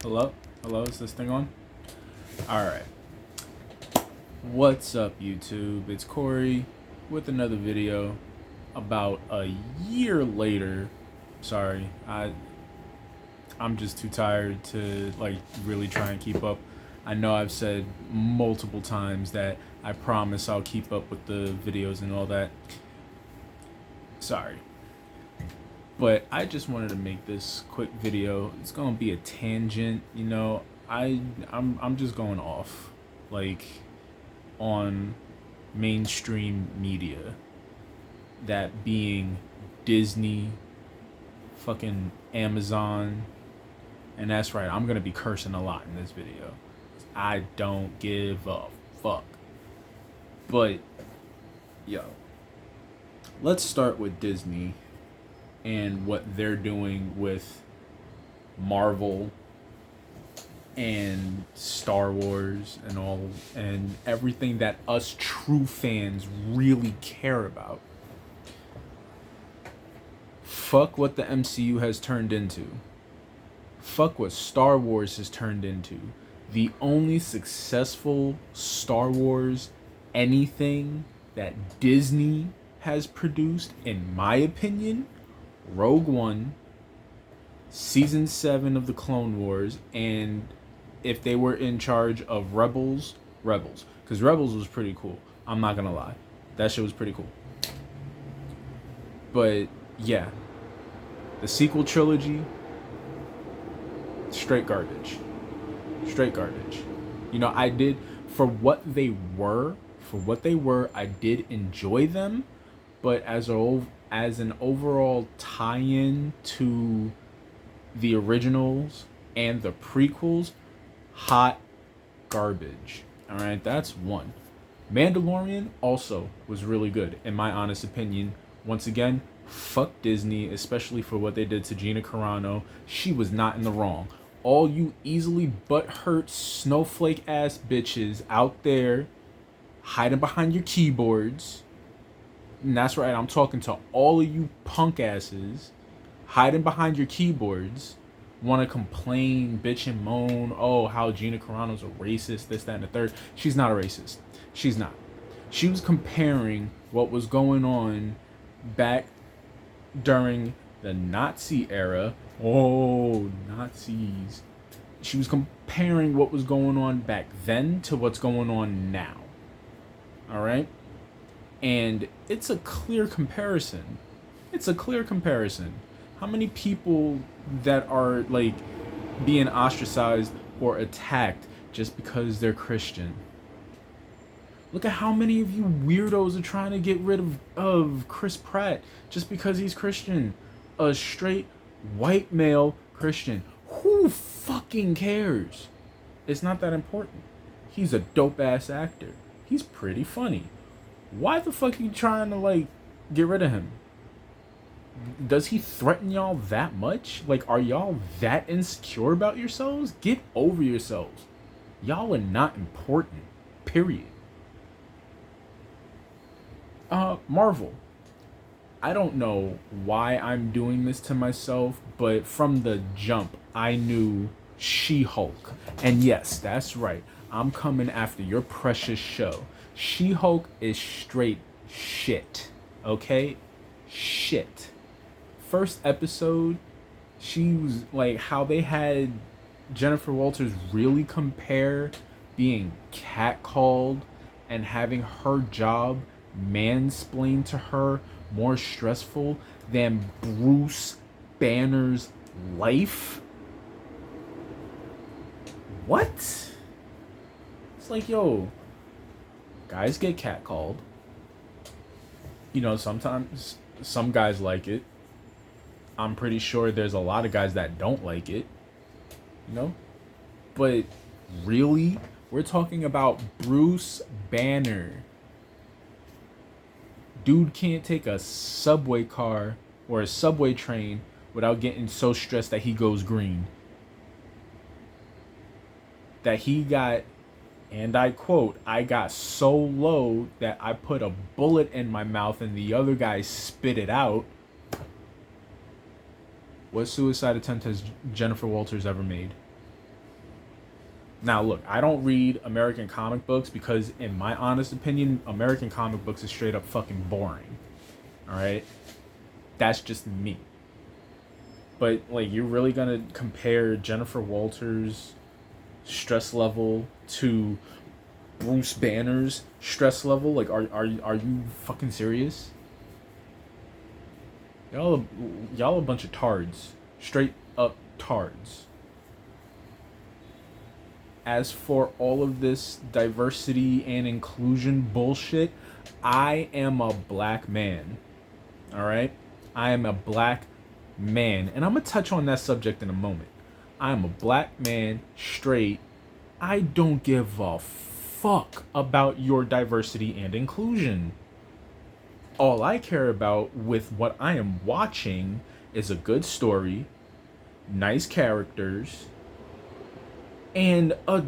Hello? Hello, is this thing on? Alright. What's up, YouTube? It's Corey with another video about a year later. Sorry, I'm just too tired to really try and keep up. I know I've said multiple times that I promise I'll keep up with the videos and all that. Sorry. But I just wanted to make this quick video. It's gonna be a tangent, you know. I'm just going off, like, on mainstream media. That being Disney, fucking Amazon, and that's right. I'm gonna be cursing a lot in this video. I don't give a fuck. But yo, let's start with Disney and what they're doing with Marvel and Star Wars and all and everything that us true fans really care about. Fuck what the MCU has turned into. Fuck what Star Wars has turned into. The only successful Star Wars anything that Disney has produced, in my opinion, Rogue One, Season 7 of the Clone Wars, and if they were in charge of Rebels. Because Rebels was pretty cool. I'm not going to lie. That shit was pretty cool. But, yeah. The sequel trilogy, straight garbage. Straight garbage. You know, I did, for what they were, I did enjoy them. But as an overall tie-in to the originals and the prequels, hot garbage. All right, that's one. Mandalorian also was really good, in my honest opinion. Once again, fuck Disney, especially for what they did to Gina Carano. She was not in the wrong. All you easily butthurt snowflake ass bitches out there hiding behind your keyboards. And that's right, I'm talking to all of you punk asses hiding behind your keyboards, want to complain, bitch and moan, oh, how Gina Carano's a racist, this, that, and the third. She's not a racist. She's not. She was comparing what was going on back during the Nazi era. Oh, Nazis. She was comparing what was going on back then to what's going on now. All right? And it's a clear comparison. How many people that are like being ostracized or attacked just because they're Christian? Look at how many of you weirdos are trying to get rid of Chris Pratt just because he's Christian. A straight white male Christian. Who fucking cares? It's not that important. He's a dope ass actor. He's pretty funny. Why the fuck are you trying to get rid of him? Does he threaten y'all that much? Like, are y'all that insecure about yourselves? Get over yourselves. Y'all are not important. Period. Marvel. I don't know why I'm doing this to myself, but from the jump, I knew She-Hulk. And yes, that's right. I'm coming after your precious show. She-Hulk is straight shit. Okay? Shit. First episode, she was like, how they had Jennifer Walters really compare being catcalled and having her job mansplained to her more stressful than Bruce Banner's life. What? It's like, yo, guys get catcalled. You know, sometimes some guys like it. I'm pretty sure there's a lot of guys that don't like it. You know? But really, we're talking about Bruce Banner. Dude can't take a subway car or a subway train without getting so stressed that he goes green. That he got, and I quote, I got so low that I put a bullet in my mouth and the other guy spit it out. What suicide attempt has Jennifer Walters ever made? Now, look, I don't read American comic books because, in my honest opinion, American comic books is straight up fucking boring. All right? That's just me. But, like, you're really gonna compare Jennifer Walters' stress level to Bruce Banner's stress level? Like, are you fucking serious? Y'all a bunch of tards. Straight up tards. As for all of this diversity and inclusion bullshit, I am a black man. All right? I am a black man. And I'm going to touch on that subject in a moment. I am a black man, straight. I don't give a fuck about your diversity and inclusion. All I care about with what I am watching is a good story, nice characters, and a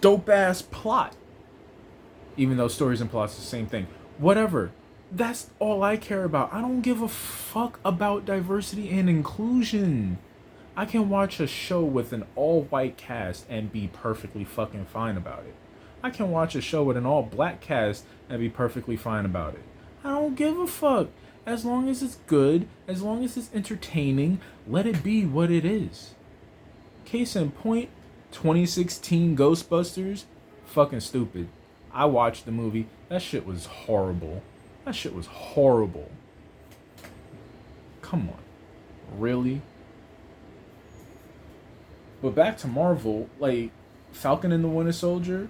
dope ass plot. Even though stories and plots are the same thing. Whatever. That's all I care about. I don't give a fuck about diversity and inclusion. I can watch a show with an all-white cast and be perfectly fucking fine about it. I can watch a show with an all-black cast and be perfectly fine about it. I don't give a fuck. As long as it's good, as long as it's entertaining, let it be what it is. Case in point, 2016 Ghostbusters, fucking stupid. I watched the movie. That shit was horrible. That shit was horrible. Come on. Really? But back to Marvel, like, Falcon and the Winter Soldier,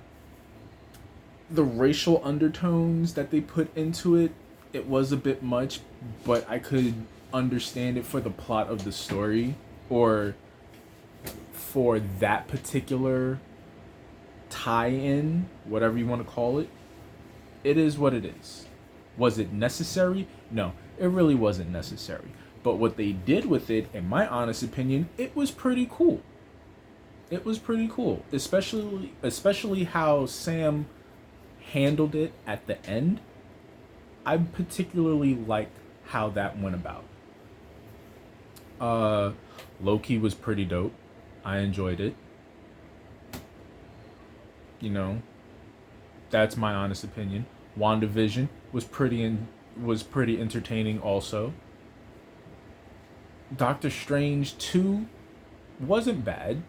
the racial undertones that they put into it, it was a bit much, but I could understand it for the plot of the story, or for that particular tie-in, whatever you want to call it. It is what it is. Was it necessary? No, it really wasn't necessary. But what they did with it, in my honest opinion, it was pretty cool. It was pretty cool, especially how Sam handled it at the end. I particularly liked how that went about. Loki was pretty dope. I enjoyed it. You know, that's my honest opinion. WandaVision was pretty entertaining also. Doctor Strange 2 wasn't bad,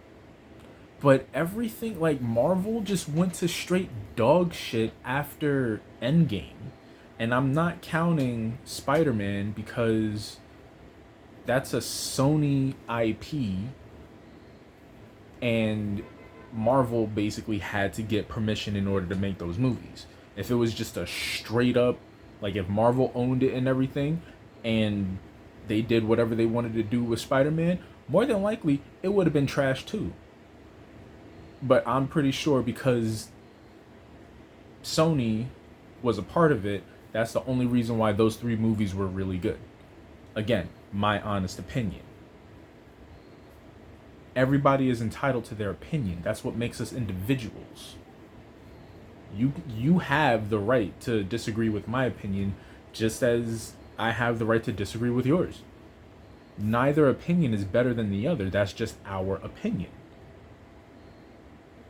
but everything, like, Marvel just went to straight dog shit after Endgame. And I'm not counting Spider-Man because that's a Sony IP, and Marvel basically had to get permission in order to make those movies. If it was just a straight up, like, if Marvel owned it and everything, and they did whatever they wanted to do with Spider-Man, more than likely it would have been trash too. But I'm pretty sure because Sony was a part of it, that's the only reason why those 3 movies were really good. Again, my honest opinion. Everybody is entitled to their opinion. That's what makes us individuals. You have the right to disagree with my opinion, just as I have the right to disagree with yours. Neither opinion is better than the other. That's just our opinion.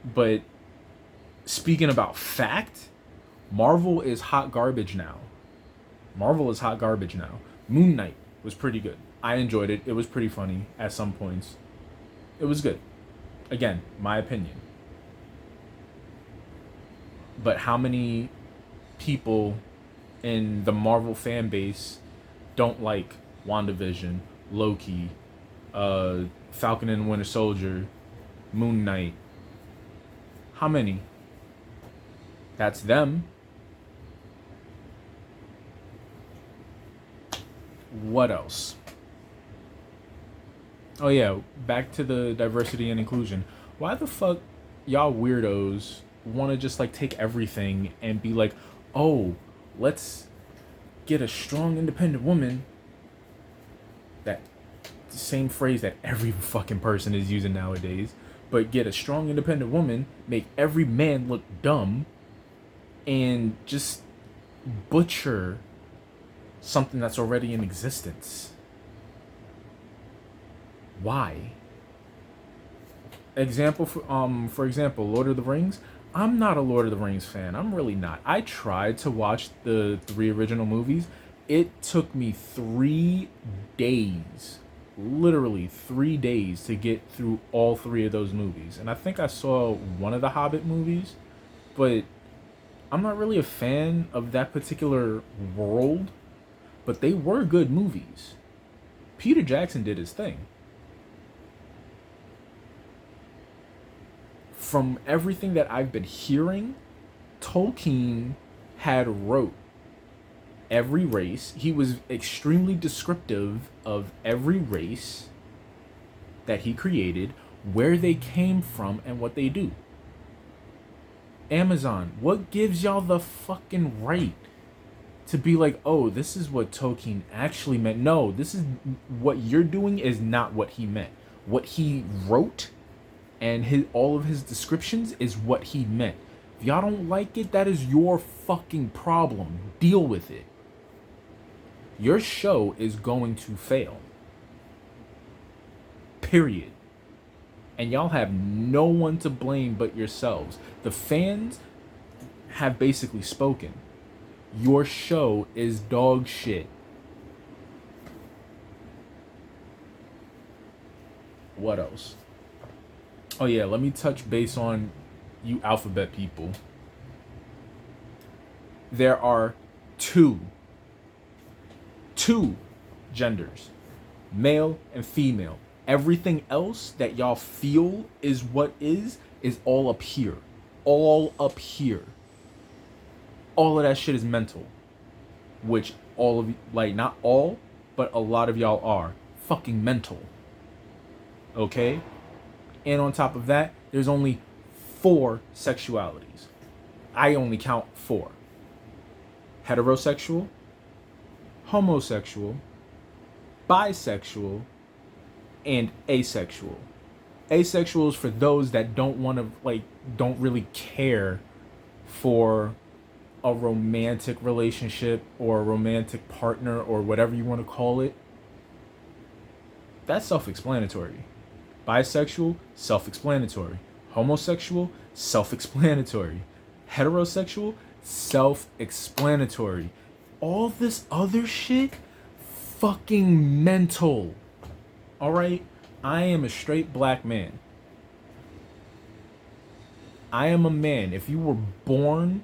But speaking about fact, Marvel is hot garbage now. Moon Knight was pretty good. I enjoyed it. It was pretty funny at some points. It was good. Again, my opinion. But how many people in the Marvel fan base don't like WandaVision, Loki, Falcon and Winter Soldier, Moon Knight? How many? That's them. What else? Oh yeah, back to the diversity and inclusion. Why the fuck y'all weirdos want to just, like, take everything and be like, oh, let's get a strong independent woman? That same phrase that every fucking person is using nowadays. But get a strong independent woman, make every man look dumb, and just butcher something that's already in existence. Why? For example, Lord of the Rings. I'm not a Lord of the Rings fan. I'm really not. I tried to watch the three original movies. It took me 3 days, literally 3 days, to get through all three of those movies. And I think I saw one of the Hobbit movies, but I'm not really a fan of that particular world. But they were good movies. Peter Jackson did his thing. From everything that I've been hearing, Tolkien had wrote every race. He was extremely descriptive of every race that he created, where they came from, and what they do. Amazon, what gives y'all the fucking right to be like, oh, this is what Tolkien actually meant? No, this is what you're doing is not what he meant. What he wrote and all of his descriptions is what he meant. If y'all don't like it, that is your fucking problem. Deal with it. Your show is going to fail. Period. And y'all have no one to blame but yourselves. The fans have basically spoken. Your show is dog shit. What else? Oh yeah, let me touch base on you alphabet people. There are two genders, male and female. Everything else that y'all feel is what is all up here. All up here. All of that shit is mental. Which all of, like, not all, but a lot of y'all are fucking mental. Okay? And on top of that, there's only 4 sexualities. I only count 4. Heterosexual, homosexual, bisexual, and asexual. Asexual is for those that don't want to, like, don't really care for a romantic relationship or a romantic partner or whatever you want to call it. That's self-explanatory. Bisexual, self-explanatory. Homosexual, self-explanatory. Heterosexual, self-explanatory. All this other shit, fucking mental. Alright? I am a straight black man. I am a man. If you were born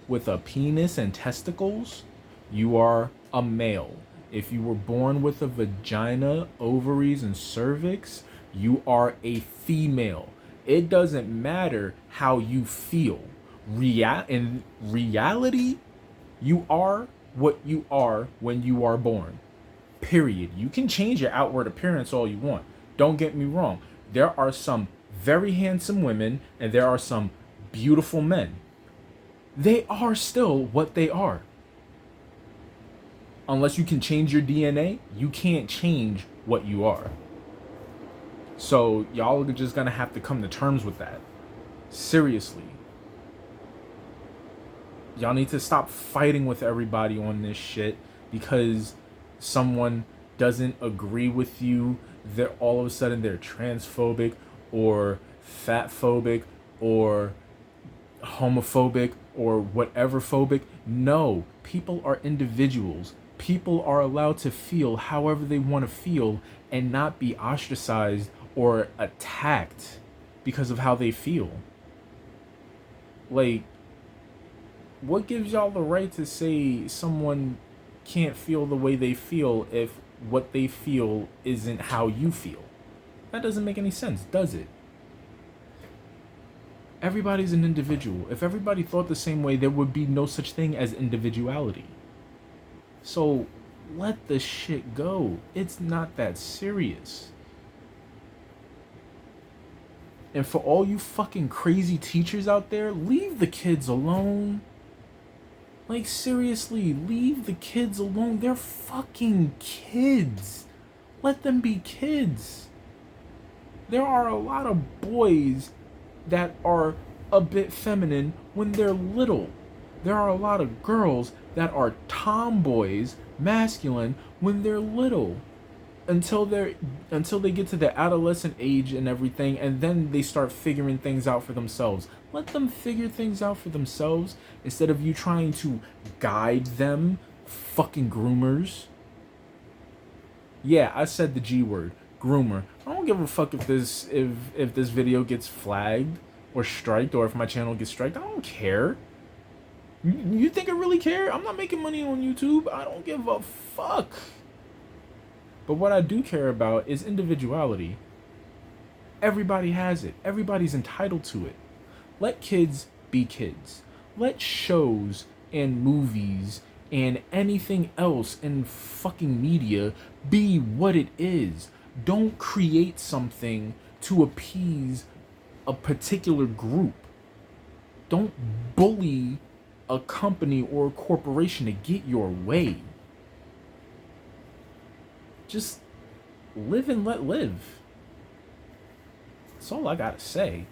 with a penis and testicles, you are a male. If you were born with a vagina, ovaries, and cervix, you are a female. It doesn't matter how you feel. In reality, you are what you are when you are born. Period. You can change your outward appearance all you want. Don't get me wrong. There are some very handsome women and there are some beautiful men. They are still what they are. Unless you can change your DNA, you can't change what you are. So y'all are just gonna have to come to terms with that. Seriously. Y'all need to stop fighting with everybody on this shit because someone doesn't agree with you. They're all of a sudden they're transphobic or fatphobic or homophobic or whatever phobic. No, people are individuals. People are allowed to feel however they want to feel and not be ostracized or attacked because of how they feel. Like, what gives y'all the right to say someone can't feel the way they feel if what they feel isn't how you feel? That doesn't make any sense, does it? Everybody's an individual. If everybody thought the same way, there would be no such thing as individuality. So let the shit go. It's not that serious. And for all you fucking crazy teachers out there, leave the kids alone. Like, seriously, leave the kids alone. They're fucking kids. Let them be kids. There are a lot of boys that are a bit feminine when they're little. There are a lot of girls that are tomboys, masculine, when they're little. until they get to the adolescent age and everything, and then they start figuring things out for themselves. Let them figure things out for themselves instead of you trying to guide them. Fucking groomers. Yeah, I said the G word, groomer. I don't give a fuck if this video gets flagged or striked, or if my channel gets striked. I don't care. You think I really care? I'm not making money on YouTube. I don't give a fuck. But what I do care about is individuality. Everybody has it. Everybody's entitled to it. Let kids be kids. Let shows and movies and anything else in fucking media be what it is. Don't create something to appease a particular group. Don't bully a company or a corporation to get your way. Just live and let live. That's all I gotta say.